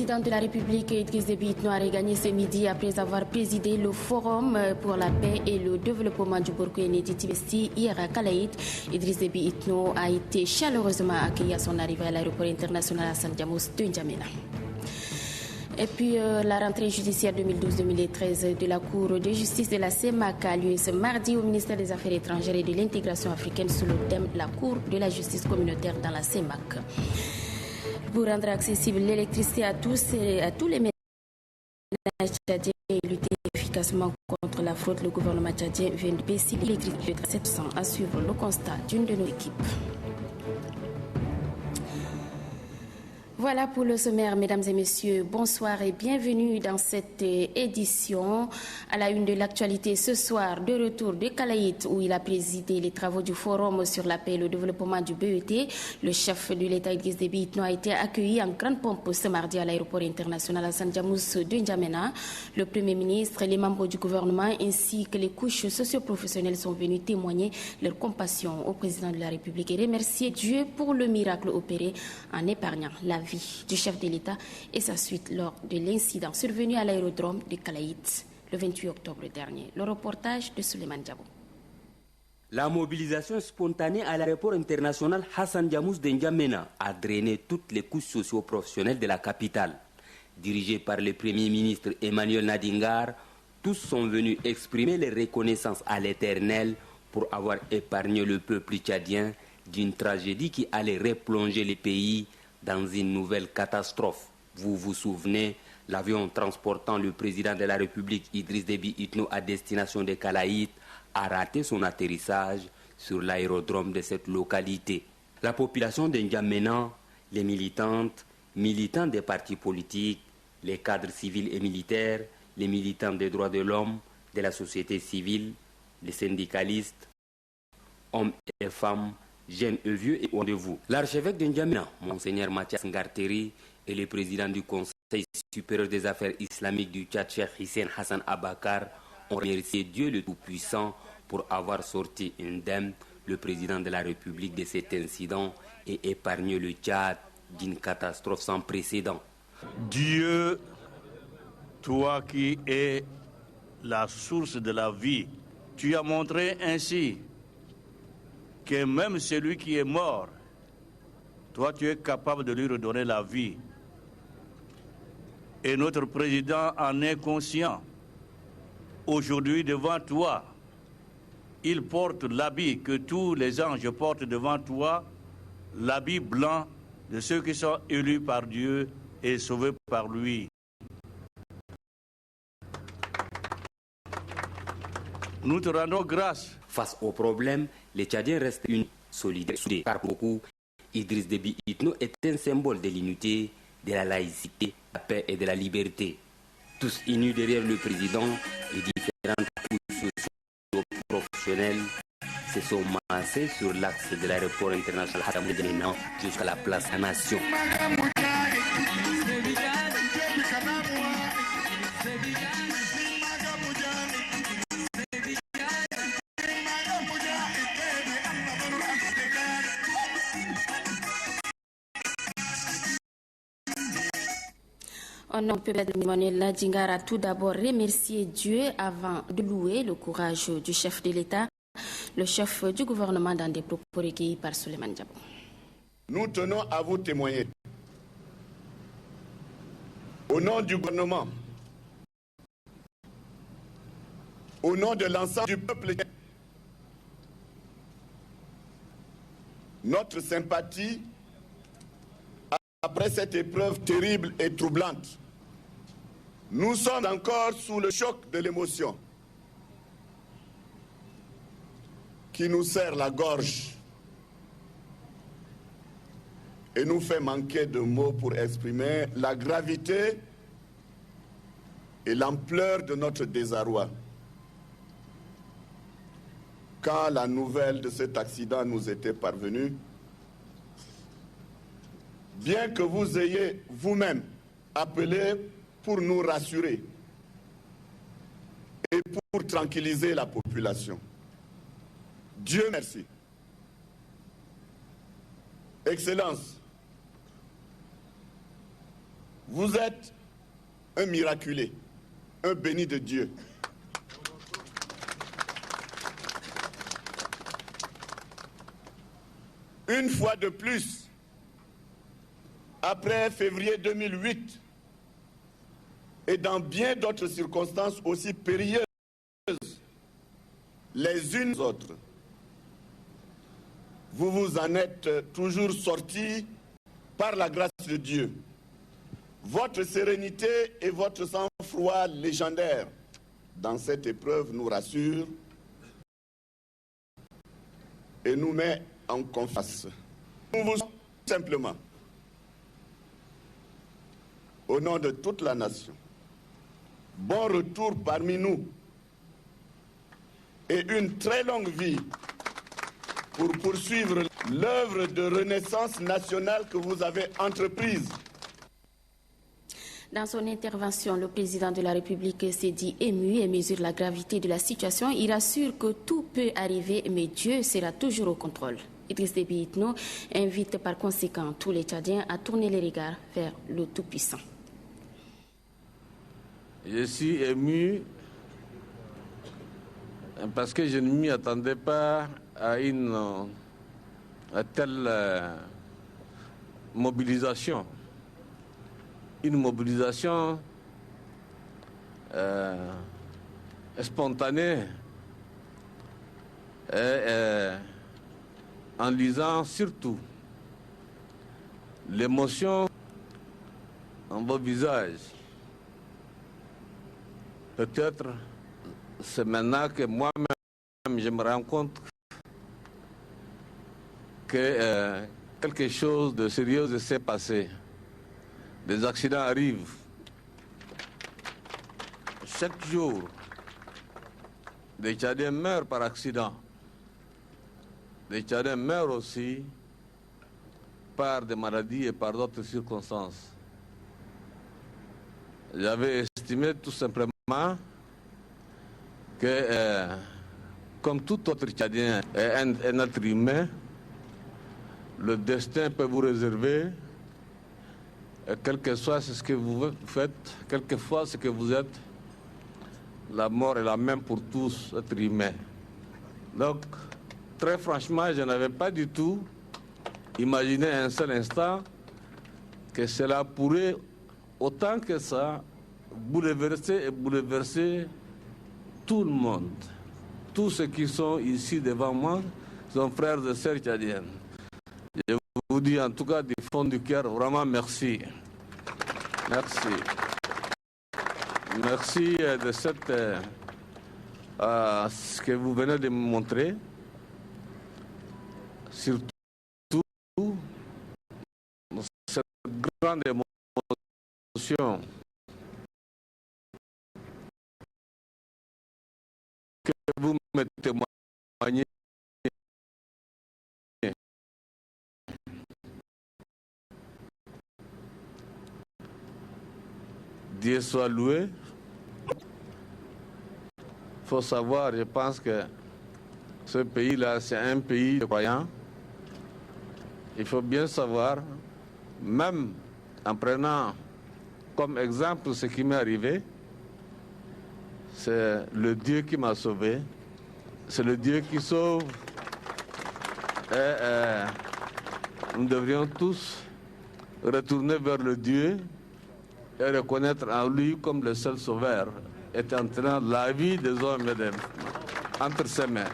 président de la République, Idriss Déby Itno, a regagné ce midi après avoir présidé le Forum pour la paix et le développement du Burkina Faso hier à Kalaït. Idriss Déby Itno a été chaleureusement accueilli à son arrivée à l'aéroport international Hassan Diamous de N'Djamena. Et puis la rentrée judiciaire 2012-2013 de la Cour de justice de la CEMAC a lieu ce mardi au ministère des Affaires étrangères et de l'intégration africaine sous le thème « La Cour de la justice communautaire dans la CEMAC ». Pour rendre accessible l'électricité à tous et à tous les ménages tchadiens et lutter efficacement contre la fraude, le gouvernement tchadien vient de baisser l'électricité de 700 à suivre le constat d'une de nos équipes. Voilà pour le sommaire, mesdames et messieurs. Bonsoir et bienvenue dans cette édition. À la une de l'actualité ce soir, de retour de Kalaït où il a présidé les travaux du Forum sur la paix et le développement du BET. Le chef de l'État, Idriss Déby Itno, a été accueilli en grande pompe ce mardi à l'aéroport international Hassan Diamous de N'Djamena. Le Premier ministre, les membres du gouvernement ainsi que les couches socioprofessionnelles sont venus témoigner leur compassion au président de la République et remercier Dieu pour le miracle opéré en épargnant la vie du chef de l'État et sa suite lors de l'incident survenu à l'aérodrome de Kalaït le 28 octobre dernier. Le reportage de Souleymane Diabo. La mobilisation spontanée à l'aéroport international Hassan Diamous de N'Djamena a drainé toutes les couches socio-professionnelles de la capitale. Dirigés par le Premier ministre Emmanuel Nadingar, tous sont venus exprimer leur reconnaissance à l'Éternel pour avoir épargné le peuple tchadien d'une tragédie qui allait replonger le pays dans une nouvelle catastrophe. Vous vous souvenez, l'avion transportant le président de la République Idriss Déby Itno à destination de Kalaït a raté son atterrissage sur l'aérodrome de cette localité. La population de N'Djamena, les militantes, militants des partis politiques, les cadres civils et militaires, les militants des droits de l'homme, de la société civile, les syndicalistes, hommes et femmes, jeunes et vieux et au rendez-vous. L'archevêque de N'Djamena, Monseigneur Mathias Ngarteri, et le président du Conseil supérieur des affaires islamiques du Tchad, Cheikh Hissène Hassan Abakar, ont remercié Dieu le Tout-Puissant pour avoir sorti indemne le président de la République de cet incident et épargné le Tchad d'une catastrophe sans précédent. Dieu, toi qui es la source de la vie, tu as montré ainsi que même celui qui est mort, toi tu es capable de lui redonner la vie. Et notre président en est conscient. Aujourd'hui, devant toi, il porte l'habit que tous les anges portent devant toi, l'habit blanc de ceux qui sont élus par Dieu et sauvés par lui. Nous te rendons grâce. Face au problème, les Tchadiens restent une solidaire. Car pour beaucoup, Idriss Déby Itno est un symbole de l'unité, de la laïcité, de la paix et de la liberté. Tous unis derrière le président, les différentes couches socio-professionnelles se sont massées sur l'axe de l'aéroport international Hassan Diamous jusqu'à la place à Nation. Au nom du peuple Emmanuel Nadingar a tout d'abord remercié Dieu avant de louer le courage du chef de l'État, le chef du gouvernement dans des propos recueillis par Souleymane Diabo. Nous tenons à vous témoigner, au nom du gouvernement, au nom de l'ensemble du peuple, notre sympathie après cette épreuve terrible et troublante. Nous sommes encore sous le choc de l'émotion qui nous serre la gorge et nous fait manquer de mots pour exprimer la gravité et l'ampleur de notre désarroi. Quand la nouvelle de cet accident nous était parvenue, bien que vous ayez vous-même appelé pour nous rassurer et pour tranquilliser la population, Dieu merci. Excellence, Vous êtes un miraculé, un béni de Dieu. Une fois de plus, après février 2008, et dans bien d'autres circonstances aussi périlleuses, les unes aux autres, vous vous en êtes toujours sortis par la grâce de Dieu. Votre sérénité et votre sang-froid légendaire dans cette épreuve nous rassure et nous met en confiance. Nous vous simplement, au nom de toute la nation, bon retour parmi nous et une très longue vie pour poursuivre l'œuvre de renaissance nationale que vous avez entreprise. Dans son intervention, le président de la République s'est dit ému et mesure la gravité de la situation. Il assure que tout peut arriver, mais Dieu sera toujours au contrôle. Idriss Déby Itno invite par conséquent tous les Tchadiens à tourner les regards vers le Tout-Puissant. Je suis ému parce que je ne m'y attendais pas à telle mobilisation. Une mobilisation spontanée et en lisant surtout l'émotion en vos visages. Peut-être c'est maintenant que moi-même je me rends compte que quelque chose de sérieux s'est passé. Des accidents arrivent. Chaque jour, des Tchadiens meurent par accident. Des Tchadiens meurent aussi par des maladies et par d'autres circonstances. J'avais estimé tout simplement que, comme tout autre Tchadien et un être humain, le destin peut vous réserver, quel que soit ce que vous faites, quelquefois ce que vous êtes, la mort est la même pour tous êtres humains. Donc, très franchement, je n'avais pas du tout imaginé un seul instant que cela pourrait, autant que ça, bouleverser tout le monde. Tous ceux qui sont ici devant moi sont frères et sœurs tchadiennes. Je vous dis en tout cas du fond du cœur, vraiment merci. Merci. Merci de ce que vous venez de me montrer. Surtout cette grande émotion que vous me témoignez. Dieu soit loué. Il faut savoir, je pense que ce pays-là, c'est un pays de croyants. Il faut bien savoir, même en prenant comme exemple ce qui m'est arrivé, c'est le Dieu qui m'a sauvé, c'est le Dieu qui sauve. Et nous devrions tous retourner vers le Dieu et reconnaître en lui comme le seul sauveur, étant la vie des hommes et des femmes entre ses mains.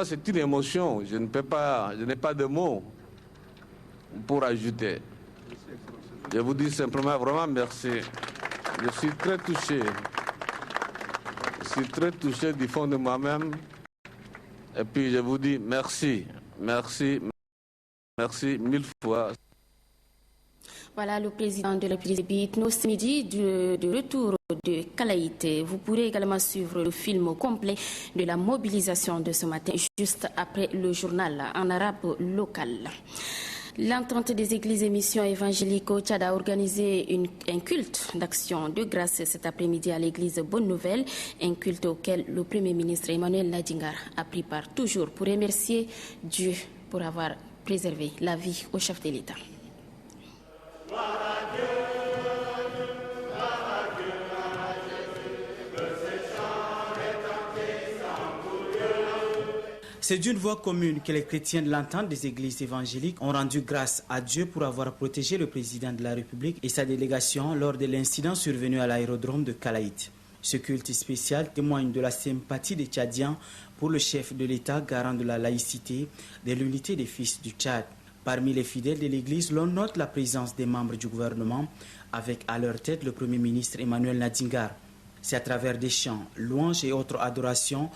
C'est une émotion, je n'ai pas de mots pour ajouter. Je vous dis simplement vraiment merci. Je suis très touché. Je suis très touché du fond de moi-même. Et puis je vous dis merci, merci, merci mille fois. Voilà le président de la République. Nous, ce midi, de retour de Kalaït. Vous pourrez également suivre le film complet de la mobilisation de ce matin, juste après le journal en arabe local. L'entente des églises et missions évangéliques au Tchad a organisé un culte d'action de grâce cet après-midi à l'église Bonne Nouvelle, un culte auquel le Premier ministre Emmanuel Nadingar a pris part toujours pour remercier Dieu pour avoir préservé la vie au chef de l'État. C'est d'une voix commune que les chrétiens de l'entente des églises évangéliques ont rendu grâce à Dieu pour avoir protégé le président de la République et sa délégation lors de l'incident survenu à l'aérodrome de Kalaït. Ce culte spécial témoigne de la sympathie des Tchadiens pour le chef de l'État, garant de la laïcité, de l'unité des fils du Tchad. Parmi les fidèles de l'Église, l'on note la présence des membres du gouvernement, avec à leur tête le Premier ministre Emmanuel Nadingar. C'est à travers des chants, louanges et autres adorations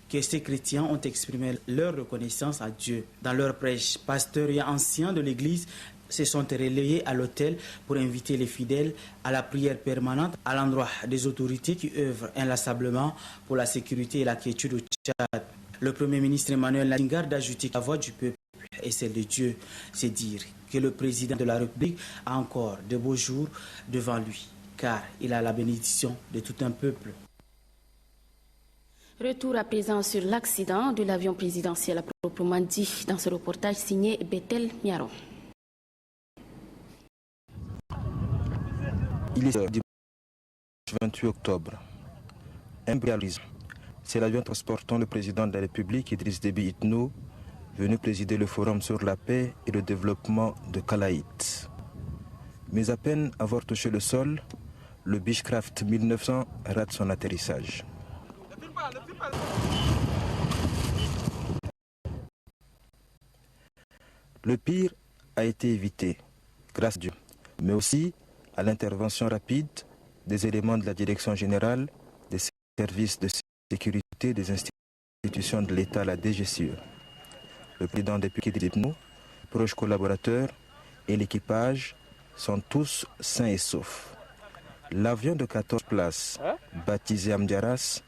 que ces chrétiens ont exprimé leur reconnaissance à Dieu. Dans leur prêche, pasteurs et anciens de l'Église se sont relayés à l'autel pour inviter les fidèles à la prière permanente à l'endroit des autorités qui œuvrent inlassablement pour la sécurité et la quiétude au Tchad. Le Premier ministre Emmanuel Nadingar d'ajouter que la voix du peuple est celle de Dieu. C'est dire que le président de la République a encore de beaux jours devant lui, car il a la bénédiction de tout un peuple. Retour à présent sur l'accident de l'avion présidentiel à proprement dit dans ce reportage signé Bethel Miaro. Il est dimanche 28 octobre. Un brutalisme. C'est l'avion transportant le président de la République, Idriss Déby Itno, venu présider le forum sur la paix et le développement de Kalaït. Mais à peine avoir touché le sol, le Beechcraft 1900 rate son atterrissage. Le pire a été évité, grâce à Dieu, mais aussi à l'intervention rapide des éléments de la Direction générale des services de sécurité des institutions de l'État, la DGCE. Le président des Itno, proches collaborateurs et l'équipage sont tous sains et saufs. L'avion de 14 places, baptisé Amdiaras,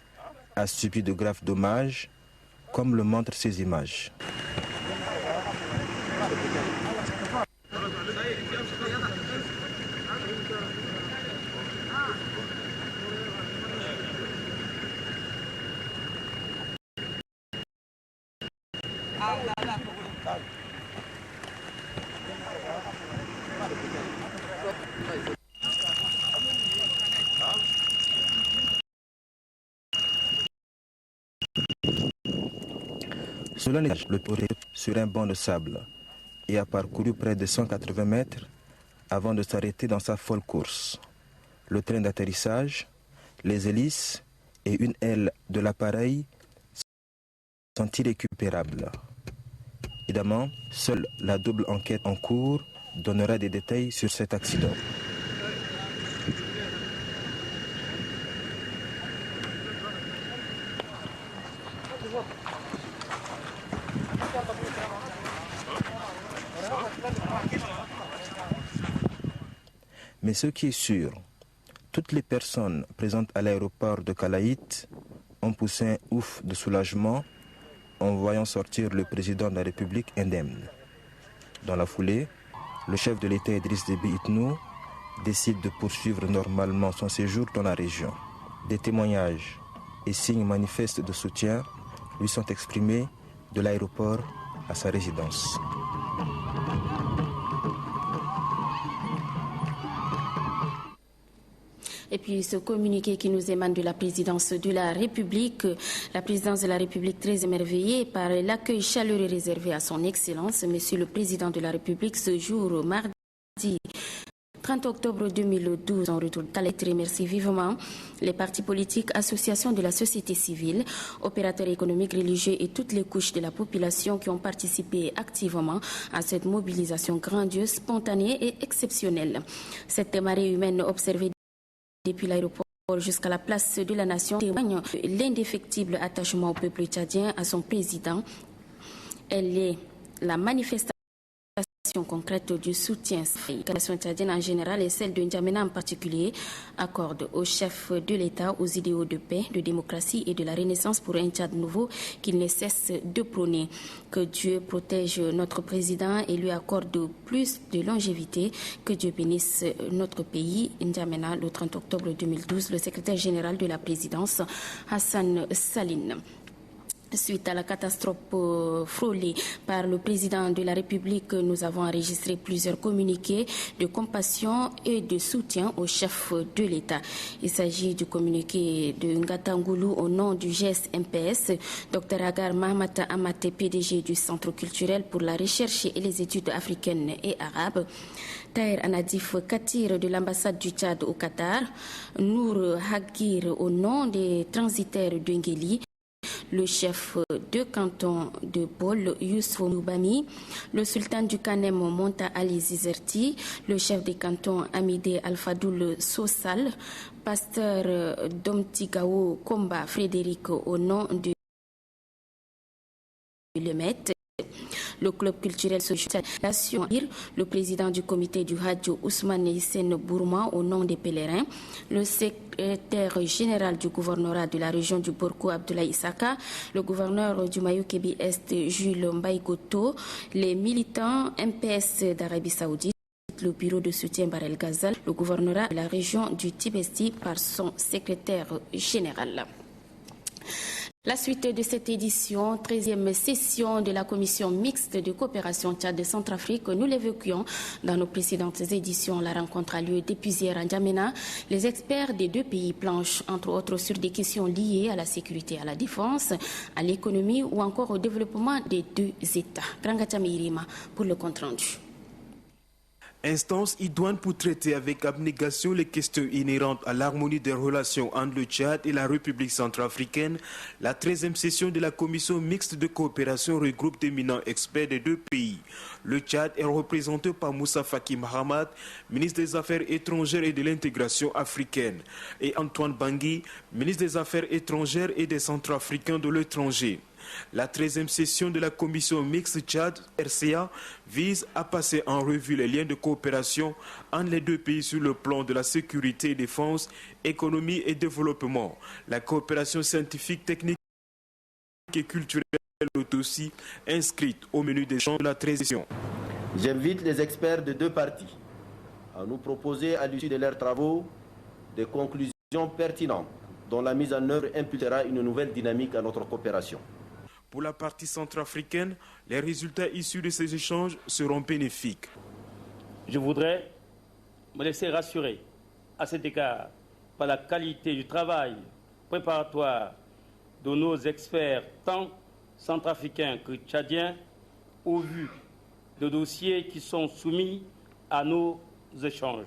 a subi de graves dommages, comme le montrent ces images. Cela n'est pas le touré sur un banc de sable et a parcouru près de 180 mètres avant de s'arrêter dans sa folle course. Le train d'atterrissage, les hélices et une aile de l'appareil sont irrécupérables. Évidemment, seule la double enquête en cours donnera des détails sur cet accident. Mais ce qui est sûr, toutes les personnes présentes à l'aéroport de Kalaït ont poussé un ouf de soulagement en voyant sortir le président de la République indemne. Dans la foulée, le chef de l'État Idriss Déby Itno décide de poursuivre normalement son séjour dans la région. Des témoignages et signes manifestes de soutien lui sont exprimés de l'aéroport à sa résidence. Et puis ce communiqué qui nous émane de la présidence de la République très émerveillée par l'accueil chaleureux réservé à son Excellence, Monsieur le Président de la République, ce jour mardi 30 octobre 2012, en retour de Kalaït, remercie vivement les partis politiques, associations de la société civile, opérateurs économiques, religieux et toutes les couches de la population qui ont participé activement à cette mobilisation grandiose, spontanée et exceptionnelle. Cette marée humaine observée depuis l'aéroport jusqu'à la place de la Nation témoigne l'indéfectible attachement au peuple tchadien, à son président. Elle est la manifestation concrète du soutien que la nation tchadienne en général et celle de N'Djamena en particulier accorde au chef de l'État, aux idéaux de paix, de démocratie et de la renaissance pour un Tchad nouveau qu'il ne cesse de prôner. Que Dieu protège notre président et lui accorde plus de longévité. Que Dieu bénisse notre pays. N'Djamena, le 30 octobre 2012, le secrétaire général de la présidence, Hassan Saline. Suite à la catastrophe frôlée par le président de la République, nous avons enregistré plusieurs communiqués de compassion et de soutien au chef de l'État. Il s'agit du communiqué de Ngatangoulou au nom du GES MPS, Dr Agar Mahamata Amate, PDG du Centre culturel pour la recherche et les études africaines et arabes, Taher Anadif Katir de l'ambassade du Tchad au Qatar, Nour Hagir au nom des transitaires de Ngueli, le chef de canton de Bol, Youssouf Noubami, le sultan du Kanem, Monta Ali Zizerti, le chef des cantons Amide Alfadoul Sossal, pasteur Domtigao Komba Frédéric au nom de Lemet, le club culturel social, le président du comité du Hadjo Ousmane Hissène Bourma au nom des pèlerins, le secrétaire général du gouvernorat de la région du Borkou Abdoulaye Issaka, le gouverneur du Mayoukébi Est Jules Mbaïgoto, les militants MPS d'Arabie Saoudite, le bureau de soutien Barel Ghazal, le gouvernorat de la région du Tibesti par son secrétaire général. La suite de cette édition, 13e session de la commission mixte de coopération Tchad-Centrafrique, nous l'évoquions dans nos précédentes éditions. La rencontre a lieu depuis hier à N'Djamena. Les experts des deux pays planchent entre autres sur des questions liées à la sécurité et à la défense, à l'économie ou encore au développement des deux États. Grangacham Irima pour le compte rendu. Instance idoine pour traiter avec abnégation les questions inhérentes à l'harmonie des relations entre le Tchad et la République centrafricaine, la 13e session de la commission mixte de coopération regroupe d'éminents experts des deux pays. Le Tchad est représenté par Moussa Faki Mahamat, ministre des Affaires étrangères et de l'intégration africaine, et Antoine Bangui, ministre des Affaires étrangères et des Centrafricains de l'étranger. La 13e session de la commission mixte Tchad-RCA vise à passer en revue les liens de coopération entre les deux pays sur le plan de la sécurité et défense, économie et développement. La coopération scientifique, technique et culturelle est aussi inscrite au menu des champs de la 13e session. J'invite les experts de deux parties à nous proposer à l'issue de leurs travaux des conclusions pertinentes dont la mise en œuvre impulsera une nouvelle dynamique à notre coopération. Pour la partie centrafricaine, les résultats issus de ces échanges seront bénéfiques. Je voudrais me laisser rassurer à cet égard par la qualité du travail préparatoire de nos experts, tant centrafricains que tchadiens, au vu de dossiers qui sont soumis à nos échanges.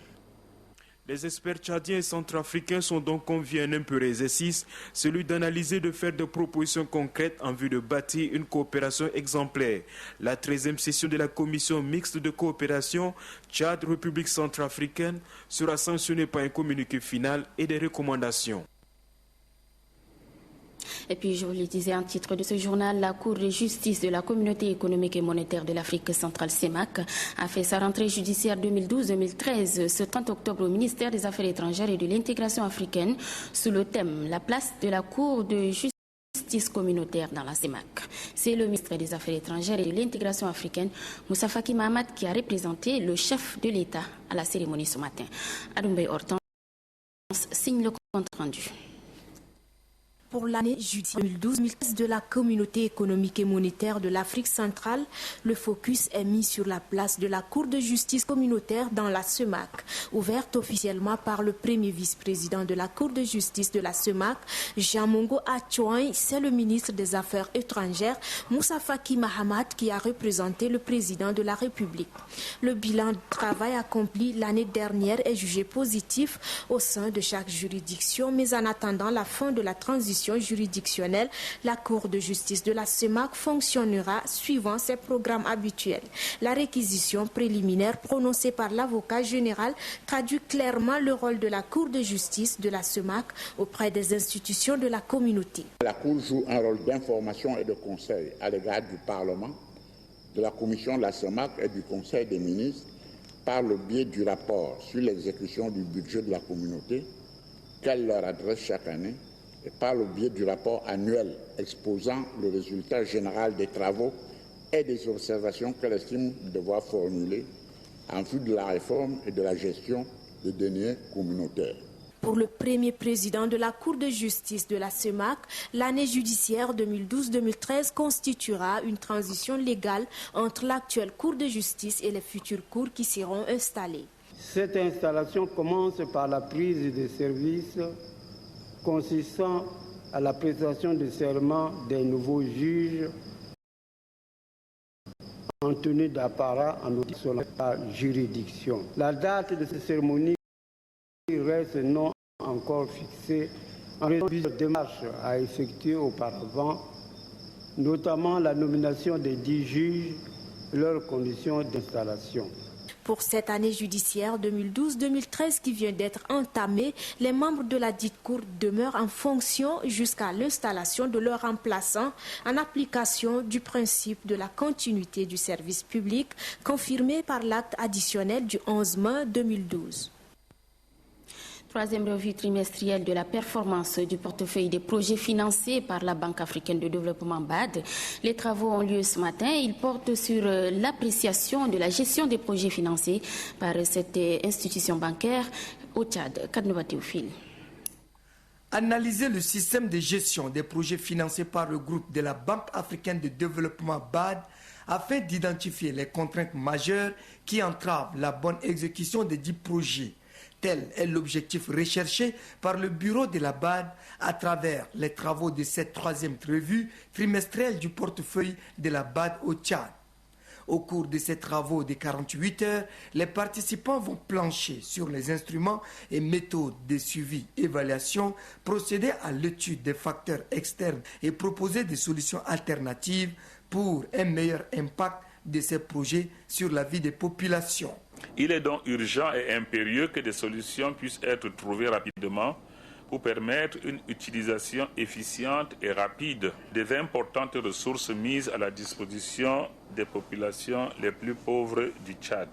Les experts tchadiens et centrafricains sont donc conviés à un peu exercice, celui d'analyser, de faire des propositions concrètes en vue de bâtir une coopération exemplaire. La 13e session de la commission mixte de coopération Tchad-République centrafricaine sera sanctionnée par un communiqué final et des recommandations. Et puis, je vous le disais en titre de ce journal, la Cour de justice de la Communauté économique et monétaire de l'Afrique centrale, CEMAC, a fait sa rentrée judiciaire 2012-2013 ce 30 octobre au ministère des Affaires étrangères et de l'intégration africaine sous le thème « La place de la Cour de justice communautaire dans la CEMAC ». C'est le ministre des Affaires étrangères et de l'intégration africaine, Moussa Faki Mahamat, qui a représenté le chef de l'État à la cérémonie ce matin. Adoumbe Hortense signe le compte rendu. Pour l'année judiciaire 2012-2013 de la Communauté économique et monétaire de l'Afrique centrale, le focus est mis sur la place de la Cour de justice communautaire dans la CEMAC. Ouverte officiellement par le premier vice-président de la Cour de justice de la CEMAC, Jean-Mongo Atchouan, c'est le ministre des Affaires étrangères, Moussa Faki Mahamat, qui a représenté le président de la République. Le bilan de travail accompli l'année dernière est jugé positif au sein de chaque juridiction, mais en attendant la fin de la transition juridictionnelle, la Cour de justice de la CEMAC fonctionnera suivant ses programmes habituels. La réquisition préliminaire prononcée par l'avocat général traduit clairement le rôle de la Cour de justice de la CEMAC auprès des institutions de la communauté. La Cour joue un rôle d'information et de conseil à l'égard du Parlement, de la Commission de la CEMAC et du Conseil des ministres par le biais du rapport sur l'exécution du budget de la communauté qu'elle leur adresse chaque année, et par le biais du rapport annuel exposant le résultat général des travaux et des observations qu'elle estime devoir formuler en vue de la réforme et de la gestion des deniers communautaires. Pour le premier président de la Cour de justice de la CEMAC, l'année judiciaire 2012-2013 constituera une transition légale entre l'actuelle Cour de justice et les futures cours qui seront installées. Cette installation commence par la prise de service consistant à la prestation de serment des nouveaux juges en tenue d'apparat en audience sur la juridiction. La date de cette cérémonie reste non encore fixée en raison de démarches à effectuer auparavant, notamment la nomination des 10 juges et leurs conditions d'installation. Pour cette année judiciaire 2012-2013 qui vient d'être entamée, les membres de la dite cour demeurent en fonction jusqu'à l'installation de leurs remplaçants en application du principe de la continuité du service public confirmé par l'acte additionnel du 11 mai 2012. Troisième revue trimestrielle de la performance du portefeuille des projets financés par la Banque africaine de développement BAD. Les travaux ont lieu ce matin. Ils portent sur l'appréciation de la gestion des projets financés par cette institution bancaire au Tchad. Kadnova Théophile. Analyser le système de gestion des projets financés par le groupe de la Banque africaine de développement BAD afin d'identifier les contraintes majeures qui entravent la bonne exécution des 10 projets. Tel est l'objectif recherché par le bureau de la BAD à travers les travaux de cette troisième revue trimestrielle du portefeuille de la BAD au Tchad. Au cours de ces travaux de 48 heures, les participants vont plancher sur les instruments et méthodes de suivi-évaluation, procéder à l'étude des facteurs externes et proposer des solutions alternatives pour un meilleur impact de ces projets sur la vie des populations. Il est donc urgent et impérieux que des solutions puissent être trouvées rapidement pour permettre une utilisation efficiente et rapide des importantes ressources mises à la disposition des populations les plus pauvres du Tchad.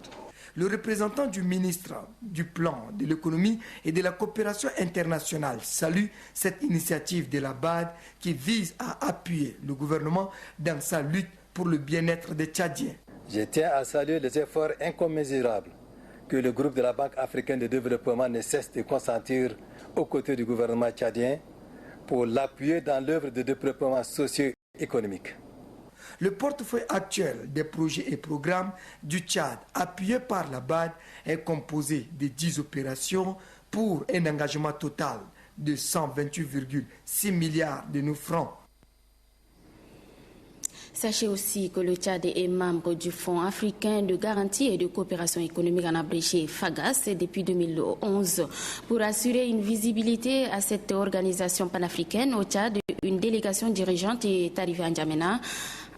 Le représentant du ministre du Plan, de l'économie et de la coopération internationale salue cette initiative de la BAD qui vise à appuyer le gouvernement dans sa lutte pour le bien-être des Tchadiens. Je tiens à saluer les efforts incommensurables que le groupe de la Banque africaine de développement ne cesse de consentir aux côtés du gouvernement tchadien pour l'appuyer dans l'œuvre de développement socio-économique. Le portefeuille actuel des projets et programmes du Tchad, appuyé par la BAD, est composé de 10 opérations pour un engagement total de 128,6 milliards de nos francs. Sachez aussi que le Tchad est membre du Fonds africain de garantie et de coopération économique en abrégé FAGAS depuis 2011. Pour assurer une visibilité à cette organisation panafricaine au Tchad, une délégation dirigeante est arrivée à N'Djamena.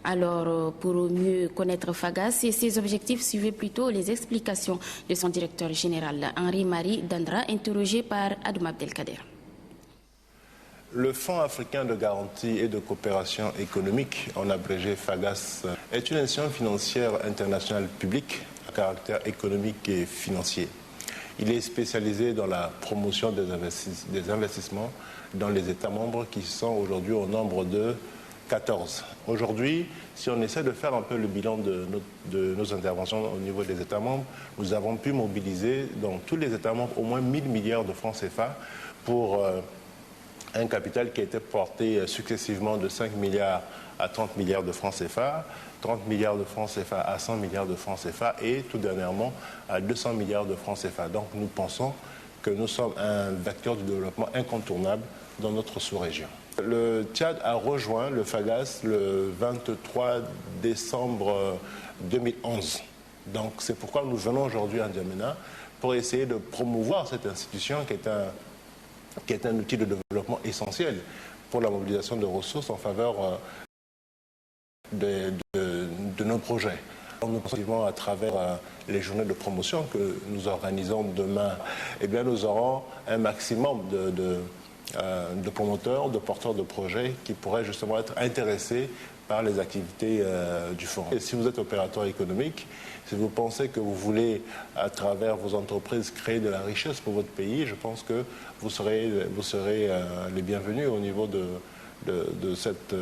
Alors, pour mieux connaître FAGAS et ses objectifs, suivez plutôt les explications de son directeur général, Henri-Marie Dandra, interrogé par Adoum Abdelkader. Le Fonds africain de garantie et de coopération économique, en abrégé FAGAS, est une institution financière internationale publique à caractère économique et financier. Il est spécialisé dans la promotion des investissements dans les États membres qui sont aujourd'hui au nombre de 14. Aujourd'hui, si on essaie de faire un peu le bilan de nos interventions au niveau des États membres, nous avons pu mobiliser dans tous les États membres au moins 1 000 milliards de francs CFA pour un capital qui a été porté successivement de 5 milliards à 30 milliards de francs CFA, 30 milliards de francs CFA à 100 milliards de francs CFA et tout dernièrement à 200 milliards de francs CFA. Donc nous pensons que nous sommes un vecteur du développement incontournable dans notre sous-région. Le Tchad a rejoint le FAGAS le 23 décembre 2011. Donc c'est pourquoi nous venons aujourd'hui à N'Djamena pour essayer de promouvoir cette institution qui est un outil de développement essentiel pour la mobilisation de ressources en faveur de nos projets. Nous pensons à travers les journées de promotion que nous organisons demain, eh bien, nous aurons un maximum de promoteurs, de porteurs de projets qui pourraient justement être intéressés par les activités du fonds. Et si vous êtes opérateur économique, si vous pensez que vous voulez, à travers vos entreprises, créer de la richesse pour votre pays, je pense que vous serez les bienvenus au niveau de cette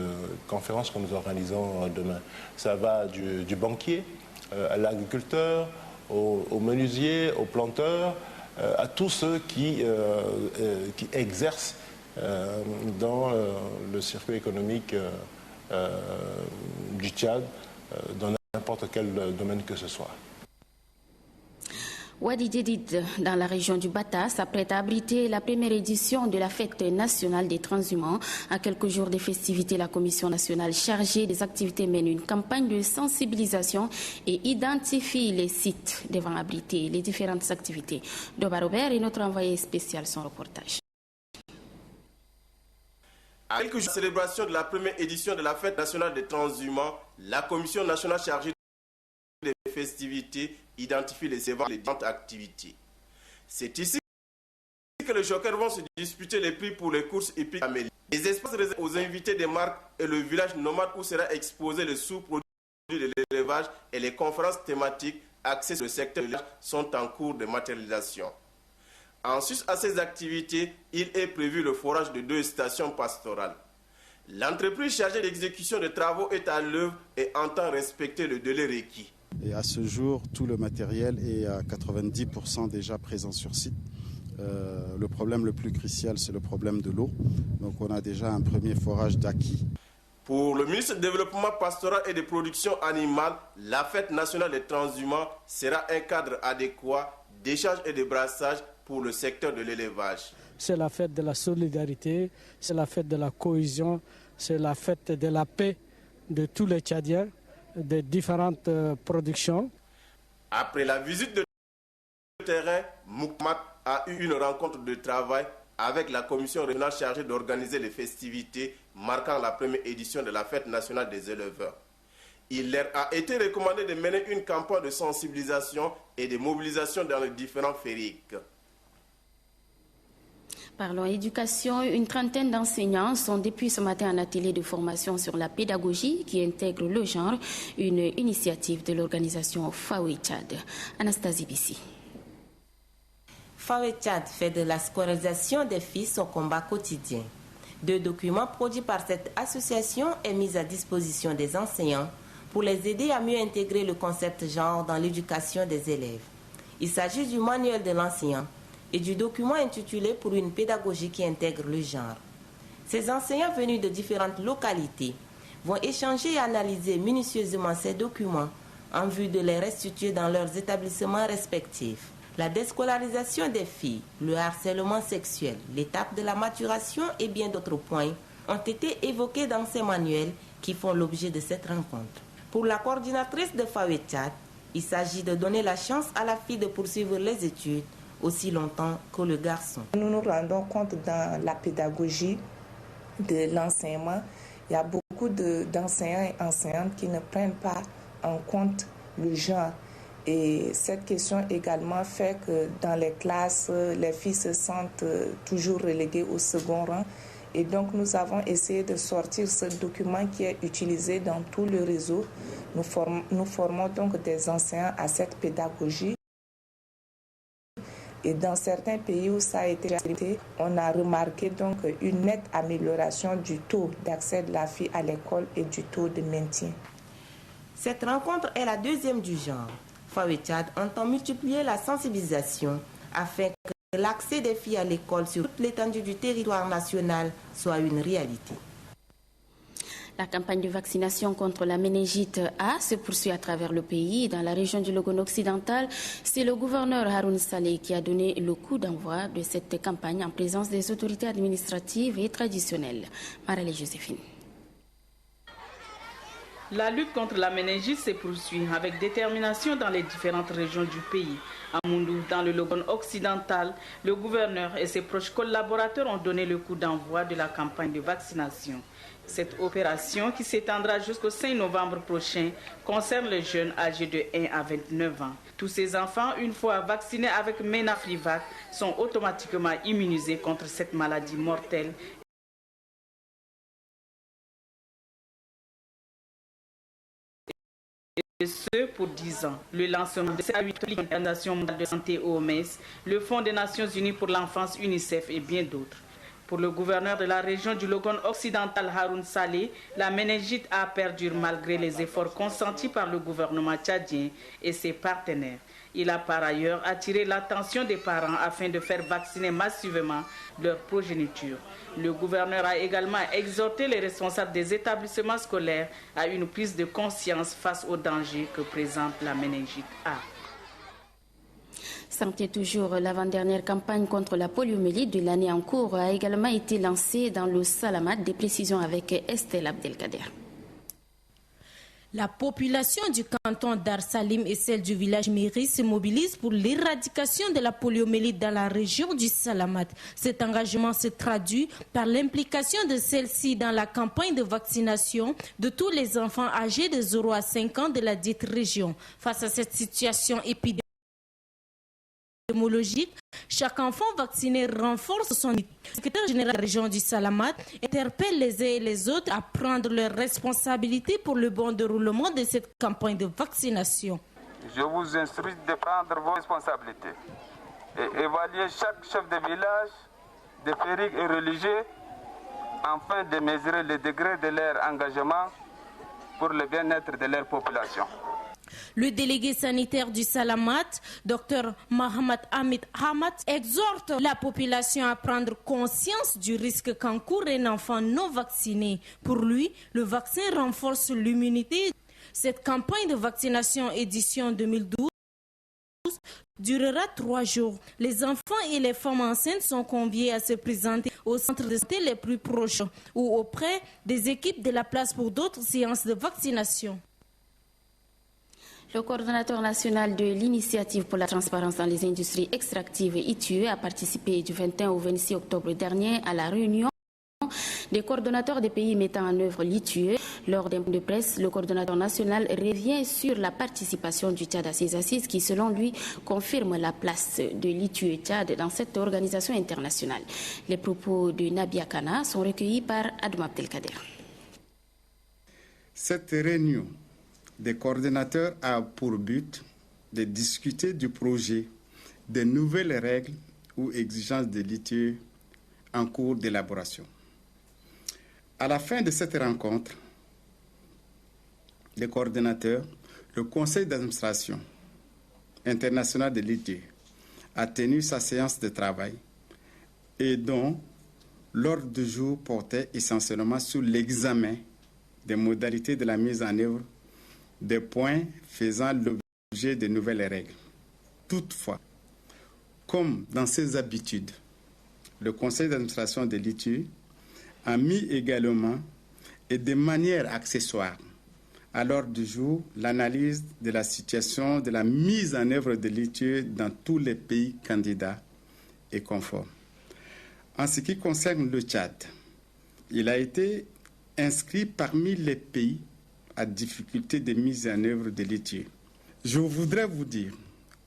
conférence que nous organisons demain. Ça va du banquier à l'agriculteur, au menuisier, au planteur, à tous ceux qui exercent dans le circuit économique du Tchad, dans n'importe quel domaine que ce soit. Wadi Dedid, dans la région du Bata, s'apprête à abriter la première édition de la fête nationale des transhumants. À quelques jours des festivités, la Commission nationale chargée des activités mène une campagne de sensibilisation et identifie les sites devant abriter les différentes activités. Doba Robert est notre envoyé spécial, son reportage. À quelques jours de la célébration de la première édition de la fête nationale des transhumants, la Commission nationale chargée des festivités identifie les différentes activités. C'est ici que les jokers vont se disputer les prix pour les courses hippiques améliorées. Les espaces réservés aux invités des marques et le village nomade où sera exposé les sous-produits de l'élevage et les conférences thématiques axées sur le secteur de l'élevage sont en cours de matérialisation. En sus à ces activités, il est prévu le forage de 2 stations pastorales. L'entreprise chargée d'exécution des travaux est à l'œuvre et entend respecter le délai requis. Et à ce jour, tout le matériel est à 90% déjà présent sur site. Le problème le plus crucial, c'est le problème de l'eau. Donc on a déjà un premier forage d'acquis. Pour le ministre du Développement pastoral et des productions animales, la fête nationale des transhumants sera un cadre adéquat d'échange et de brassage pour le secteur de l'élevage. C'est la fête de la solidarité, c'est la fête de la cohésion, c'est la fête de la paix de tous les Tchadiens, de différentes productions. Après la visite de terrain, Moukmat a eu une rencontre de travail avec la commission régionale chargée d'organiser les festivités marquant la première édition de la fête nationale des éleveurs. Il leur a été recommandé de mener une campagne de sensibilisation et de mobilisation dans les différents fériques. Parlons éducation, une trentaine d'enseignants sont depuis ce matin en atelier de formation sur la pédagogie qui intègre le genre, une initiative de l'organisation Fawe Tchad. Anastasie Bissi. Fawe Tchad fait de la scolarisation des filles son combat quotidien. 2 documents produits par cette association est mis à disposition des enseignants pour les aider à mieux intégrer le concept genre dans l'éducation des élèves. Il s'agit du manuel de l'enseignant et du document intitulé « Pour une pédagogie qui intègre le genre ». Ces enseignants venus de différentes localités vont échanger et analyser minutieusement ces documents en vue de les restituer dans leurs établissements respectifs. La déscolarisation des filles, le harcèlement sexuel, l'étape de la maturation et bien d'autres points ont été évoqués dans ces manuels qui font l'objet de cette rencontre. Pour la coordinatrice de Fawe Tchad, il s'agit de donner la chance à la fille de poursuivre les études aussi longtemps que le garçon. Nous nous rendons compte dans la pédagogie de l'enseignement, il y a beaucoup d'enseignants et enseignantes qui ne prennent pas en compte le genre. Et cette question également fait que dans les classes, les filles se sentent toujours reléguées au second rang. Et donc nous avons essayé de sortir ce document qui est utilisé dans tout le réseau. Nous formons donc des enseignants à cette pédagogie. Et dans certains pays où ça a été réalisé, on a remarqué donc une nette amélioration du taux d'accès de la fille à l'école et du taux de maintien. Cette rencontre est la 2e du genre. Fawe Tchad entend multiplier la sensibilisation afin que l'accès des filles à l'école sur toute l'étendue du territoire national soit une réalité. La campagne de vaccination contre la méningite A se poursuit à travers le pays. Dans la région du Logone occidental, c'est le gouverneur Haroun Saleh qui a donné le coup d'envoi de cette campagne en présence des autorités administratives et traditionnelles. Marale Joséphine. La lutte contre la méningite se poursuit avec détermination dans les différentes régions du pays. À Moundou, dans le Logone occidental, le gouverneur et ses proches collaborateurs ont donné le coup d'envoi de la campagne de vaccination. Cette opération, qui s'étendra jusqu'au 5 novembre prochain, concerne les jeunes âgés de 1 à 29 ans. Tous ces enfants, une fois vaccinés avec Menafrivac, sont automatiquement immunisés contre cette maladie mortelle. Et ce, pour 10 ans. Le lancement de cette Organisation mondiale de santé OMS, le Fonds des Nations Unies pour l'enfance UNICEF et bien d'autres. Pour le gouverneur de la région du Logone occidental, Haroun Saleh, la méningite A perdure malgré les efforts consentis par le gouvernement tchadien et ses partenaires. Il a par ailleurs attiré l'attention des parents afin de faire vacciner massivement leur progéniture. Le gouverneur a également exhorté les responsables des établissements scolaires à une prise de conscience face aux dangers que présente la méningite A. Santé toujours, l'avant-dernière campagne contre la poliomyélite de l'année en cours a également été lancée dans le Salamat. Des précisions avec Estelle Abdelkader. La population du canton Dar Salim et celle du village Méry se mobilisent pour l'éradication de la poliomyélite dans la région du Salamat. Cet engagement se traduit par l'implication de celle-ci dans la campagne de vaccination de tous les enfants âgés de 0 à 5 ans de la dite région. Face à cette situation épidémique, chaque enfant vacciné renforce son immunité. Le secrétaire général de la région du Salamat interpelle les uns et les autres à prendre leurs responsabilités pour le bon déroulement de cette campagne de vaccination. Je vous instruis de prendre vos responsabilités et évaluer chaque chef de village, de fériques et religieux afin de mesurer le degré de leur engagement pour le bien-être de leur population. Le délégué sanitaire du Salamat, Dr Mohamed Hamid Hamad, exhorte la population à prendre conscience du risque qu'encourt un enfant non vacciné. Pour lui, le vaccin renforce l'immunité. Cette campagne de vaccination édition 2012 durera 3 jours. Les enfants et les femmes enceintes sont conviés à se présenter au centre de santé les plus proches ou auprès des équipes de la place pour d'autres séances de vaccination. Le coordonnateur national de l'initiative pour la transparence dans les industries extractives ITUE a participé du 21 au 26 octobre dernier à la réunion des coordonnateurs des pays mettant en œuvre l'ITUE. Lors d'un point de presse, le coordonnateur national revient sur la participation du Tchad à ces assises qui, selon lui, confirme la place de l'ITUE Tchad dans cette organisation internationale. Les propos de Nabia Kana sont recueillis par Adom Abdelkader. Cette réunion des coordonnateurs a pour but de discuter du projet de nouvelles règles ou exigences de l'ITUE en cours d'élaboration. À la fin de cette rencontre, les coordonnateurs, le conseil d'administration international de l'ITUE a tenu sa séance de travail et dont l'ordre du jour portait essentiellement sur l'examen des modalités de la mise en œuvre des points faisant l'objet de nouvelles règles. Toutefois, comme dans ses habitudes, le conseil d'administration de l'ITUE a mis également et de manière accessoire à l'ordre du jour l'analyse de la situation de la mise en œuvre de l'ITUE dans tous les pays candidats et conformes. En ce qui concerne le Tchad, il a été inscrit parmi les pays à difficulté de mise en œuvre de l'ITUE. Je voudrais vous dire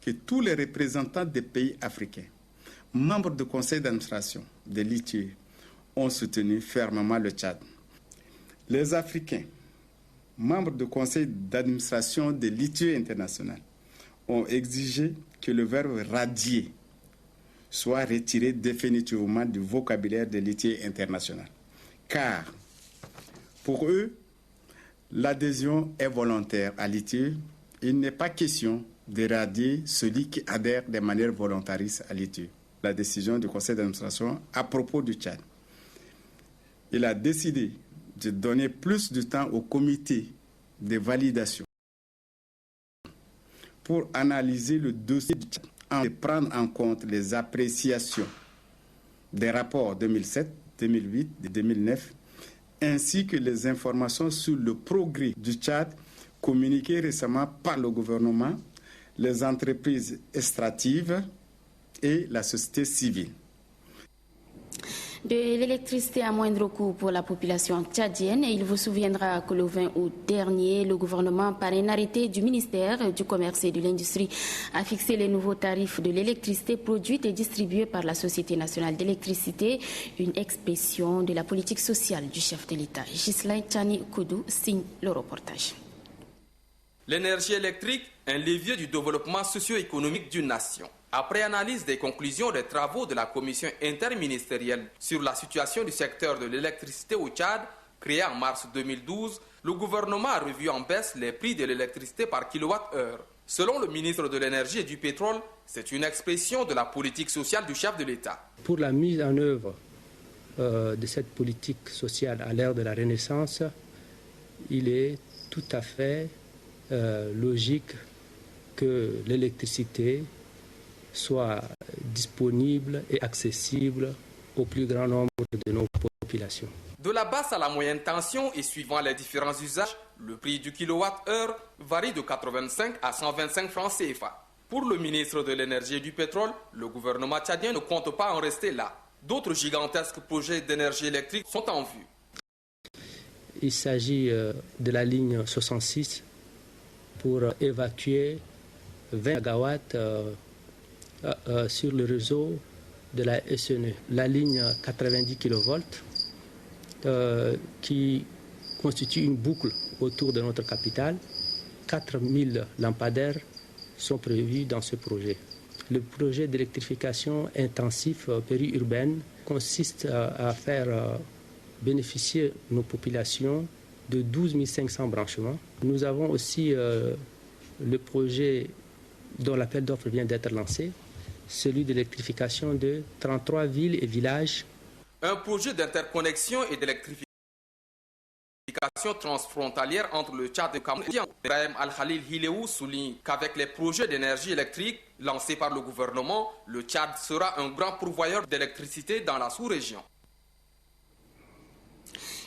que tous les représentants des pays africains, membres du conseil d'administration de l'ITUE, ont soutenu fermement le Tchad. Les Africains, membres du conseil d'administration de l'ITUE international, ont exigé que le verbe radier soit retiré définitivement du vocabulaire de l'ITUE international. Car, pour eux, l'adhésion est volontaire à l'ITUE. Il n'est pas question de radier celui qui adhère de manière volontariste à l'ITUE. La décision du conseil d'administration à propos du Tchad. Il a décidé de donner plus de temps au comité de validation pour analyser le dossier du Tchad et prendre en compte les appréciations des rapports 2007, 2008 et 2009 ainsi que les informations sur le progrès du Tchad communiquées récemment par le gouvernement, les entreprises extractives et la société civile. De l'électricité à moindre coût pour la population tchadienne. Il vous souviendra que le 20 août dernier, le gouvernement, par un arrêté du ministère du Commerce et de l'Industrie, a fixé les nouveaux tarifs de l'électricité produite et distribuée par la Société nationale d'électricité, une expression de la politique sociale du chef de l'État. Ghislain Tchani Koudou signe le reportage. L'énergie électrique, un levier du développement socio-économique d'une nation. Après analyse des conclusions des travaux de la commission interministérielle sur la situation du secteur de l'électricité au Tchad, créée en mars 2012, le gouvernement a revu en baisse les prix de l'électricité par kilowattheure. Selon le ministre de l'Énergie et du Pétrole, c'est une expression de la politique sociale du chef de l'État. Pour la mise en œuvre de cette politique sociale à l'ère de la Renaissance, il est tout à fait logique que l'électricité soit disponible et accessible au plus grand nombre de nos populations. De la basse à la moyenne tension et suivant les différents usages, le prix du kilowattheure varie de 85 à 125 francs CFA. Pour le ministre de l'Énergie et du Pétrole, le gouvernement tchadien ne compte pas en rester là. D'autres gigantesques projets d'énergie électrique sont en vue. Il s'agit de la ligne 66 pour évacuer 20 MW sur le réseau de la SNE. La ligne 90 kV qui constitue une boucle autour de notre capitale. 4000 lampadaires sont prévus dans ce projet. Le projet d'électrification intensif périurbaine consiste à faire bénéficier nos populations de 12 500 branchements. Nous avons aussi le projet dont l'appel d'offres vient d'être lancé, celui d'électrification de 33 villes et villages. Un projet d'interconnexion et d'électrification transfrontalière entre le Tchad et le Cameroun. Ibrahim Al-Khalil Hileou souligne qu'avec les projets d'énergie électrique lancés par le gouvernement, le Tchad sera un grand pourvoyeur d'électricité dans la sous-région.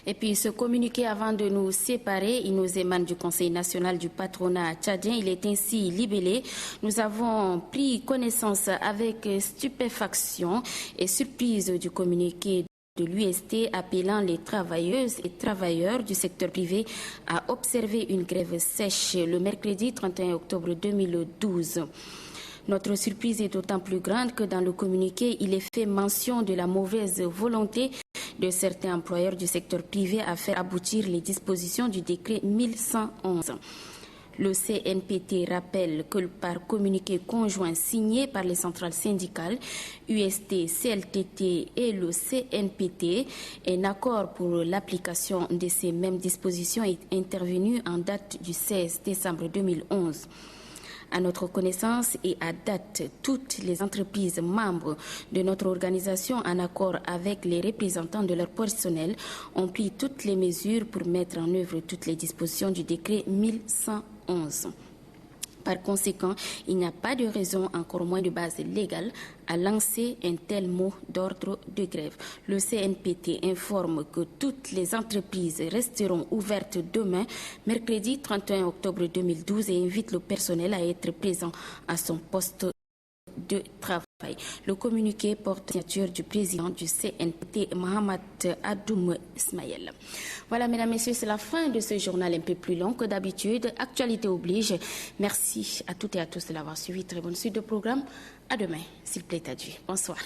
Et puis ce communiqué avant de nous séparer, il nous émane du Conseil national du patronat tchadien. Il est ainsi libellé. Nous avons pris connaissance avec stupéfaction et surprise du communiqué de l'UST appelant les travailleuses et travailleurs du secteur privé à observer une grève sèche le mercredi 31 octobre 2012. Notre surprise est d'autant plus grande que dans le communiqué, il est fait mention de la mauvaise volonté de certains employeurs du secteur privé à faire aboutir les dispositions du décret 1111. Le CNPT rappelle que par communiqué conjoint signé par les centrales syndicales, UST, CLTT et le CNPT, un accord pour l'application de ces mêmes dispositions est intervenu en date du 16 décembre 2011. À notre connaissance et à date, toutes les entreprises membres de notre organisation, en accord avec les représentants de leur personnel, ont pris toutes les mesures pour mettre en œuvre toutes les dispositions du décret 1111. Par conséquent, il n'y a pas de raison, encore moins de base légale, à lancer un tel mot d'ordre de grève. Le CNPT informe que toutes les entreprises resteront ouvertes demain, mercredi 31 octobre 2012, et invite le personnel à être présent à son poste de travail. Le communiqué porte la signature du président du CNPT, Mohamed Adoum Ismaël. Voilà, mesdames, messieurs, c'est la fin de ce journal un peu plus long que d'habitude. Actualité oblige. Merci à toutes et à tous de l'avoir suivi. Très bonne suite de programme. À demain, s'il plaît à Dieu. Bonsoir.